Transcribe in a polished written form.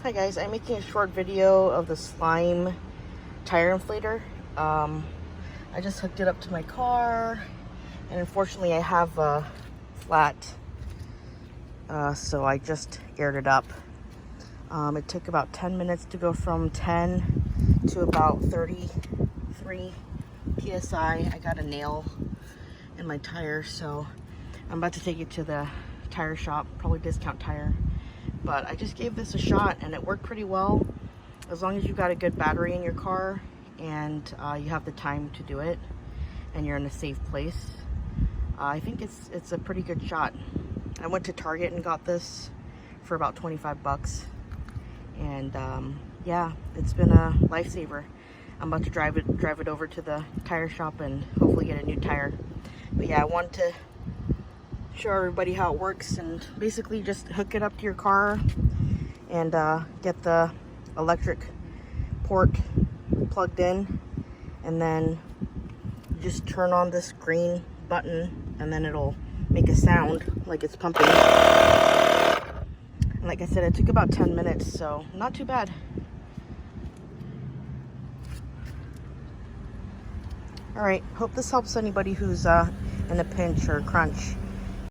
Hi guys, I'm making a short video of the slime tire inflator. I just hooked it up to my car, and unfortunately I have a flat, so I just aired it up. It took about 10 minutes to go from 10 to about 33 psi. I got a nail in my tire, so I'm about to take it to the tire shop, probably Discount Tire. But I just gave this a shot and it worked pretty well, as long as you've got a good battery in your car and you have the time to do it and you're in a safe place. I think it's a pretty good shot. I went to Target and got this for about 25 bucks, and yeah, it's been a lifesaver. I'm about to drive it over to the tire shop and hopefully get a new tire. But yeah, I wanted to show everybody how it works, and basically just hook it up to your car and get the electric port plugged in, and then just turn on this green button and then it'll make a sound like it's pumping. And like I said, it took about 10 minutes, so not too bad. All right, hope this helps anybody who's in a pinch or crunch.